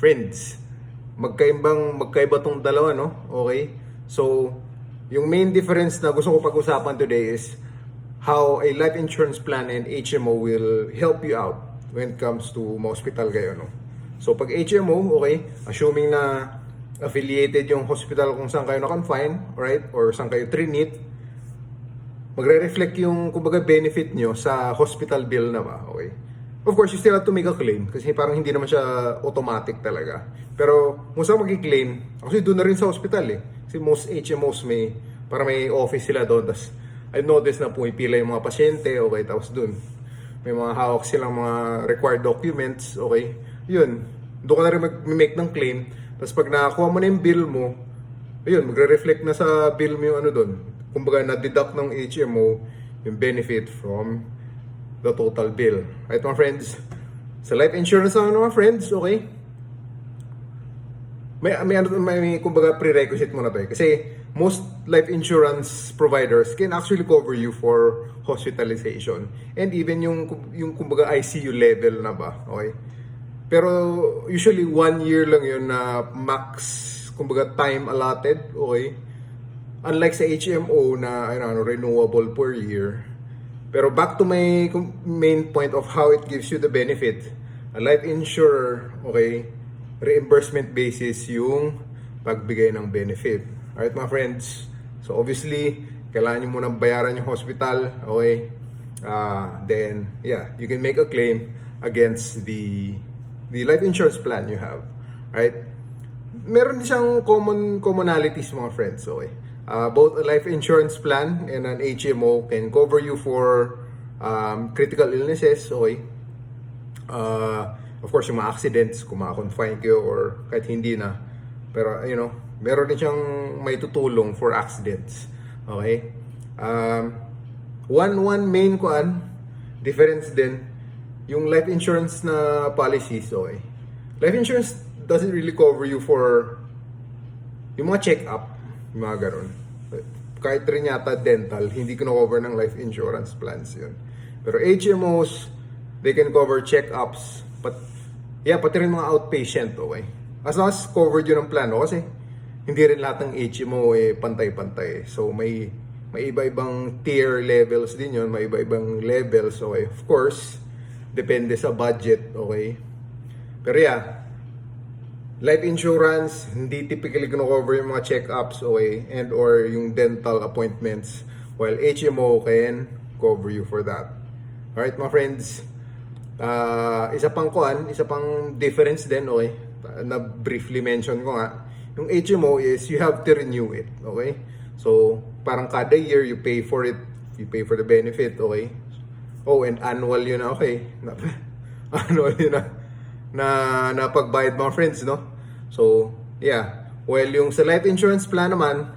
Friends, magkaiba tong dalawa, no? Okay? So, yung main difference na gusto ko pag-usapan today is how a life insurance plan and HMO will help you out when it comes to ma-hospital kayo, no? So, pag HMO, okay, assuming na affiliated yung hospital kung saan kayo na-confine, right? Or saan kayo trinit, magre-reflect yung kumbaga benefit nyo sa hospital bill na ba, okay? Of course, you still have to make a claim kasi parang hindi naman siya automatic talaga. Pero kung saan mag-claim, actually doon na rin sa hospital eh. Kasi most HMOs may office sila doon. Tapos I noticed na pumipila yung mga pasyente, okay? Tapos doon, may mga hawak silang mga required documents, okay? Yun, doon ka na rin mag-make ng claim. Tapos pag nakakuha mo na yung bill mo, ayun, magre-reflect na sa bill mo yung ano doon. Kumbaga, na-deduct ng HMO yung benefit from the total bill. Right, mga friends? Sa life insurance naman, mga friends, okay? May kumbaga, prerequisite mo na to eh. Kasi most life insurance providers can actually cover you for hospitalization. And even yung kumbaga, ICU level na ba, okay? Pero usually 1 year lang yun na max, kumbaga, time allotted, okay? Unlike sa HMO na renewable per year. Pero back to my main point of how it gives you the benefit. A life insurer, okay, reimbursement basis yung pagbigay ng benefit. Alright, mga friends? So obviously, kailangan nyo munang bayaran yung hospital, okay? Then, yeah, you can make a claim against the life insurance plan you have. Right? Meron din siyang commonalities, mga friends, okay? Both a life insurance plan and an HMO can cover you for critical illnesses, okay? Of course, yung mga accidents, kung maka-confine kayo or kahit hindi na. Pero, meron din siyang may tutulong for accidents, okay? One main difference din, yung life insurance na policies, okay? Life insurance doesn't really cover you for yung mga check-up, yung mga ganun. Kahit rin yata dental, hindi ko na-cover ng life insurance plans yun. Pero HMOs, they can cover check-ups. Pati rin mga outpatient, okay? As long as covered yun ng plano, kasi hindi rin lahat ng HMO pantay-pantay. So may iba-ibang tier levels din yun, may iba-ibang levels, okay? Of course, depende sa budget, okay? Pero life insurance, hindi typically cover yung mga check-ups, okay? And or yung dental appointments. While HMO can cover you for that. Alright, mga friends? Isa pang difference din, okay? Na briefly mention ko nga. Yung HMO is you have to renew it, okay? So, parang kada year you pay for it. You pay for the benefit, okay? Oh, and annual yun na, okay? Annual yun na pagbayad, mga friends, no? So, yeah. Well, yung sa life insurance plan naman,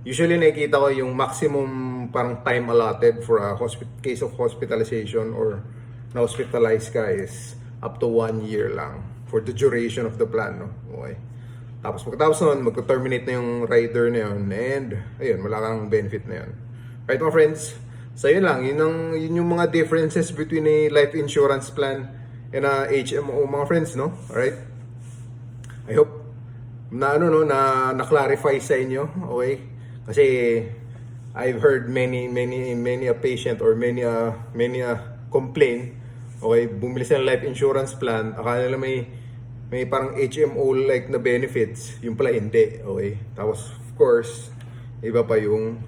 usually nakikita ko yung maximum parang time allotted for a case of hospitalization or na-hospitalize ka is up to 1 year lang for the duration of the plan, no? Okay. Tapos pagkatapos nun, magto-terminate na yung rider na yun and ayun, wala kang benefit na yun. Right, mga friends? So, yun lang. Yun yung mga differences between a life insurance plan and a HMO, mga friends, no? Alright? I hope na-clarify sa inyo, okay? Kasi I've heard many a patient or many a complain, okay? Bumili sila ng life insurance plan, akala nila may parang HMO like na benefits, yung pala hindi, okay? Tapos of course, iba pa yung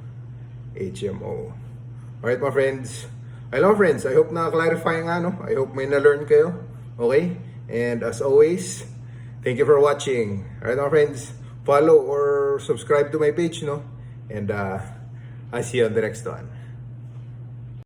HMO. Alright, my friends. Hello, friends. I hope na-clarify nga, no? I hope may na-learn kayo. Okay? And as always, thank you for watching. Alright, my friends. Follow or subscribe to my page, no? And I'll see you on the next one.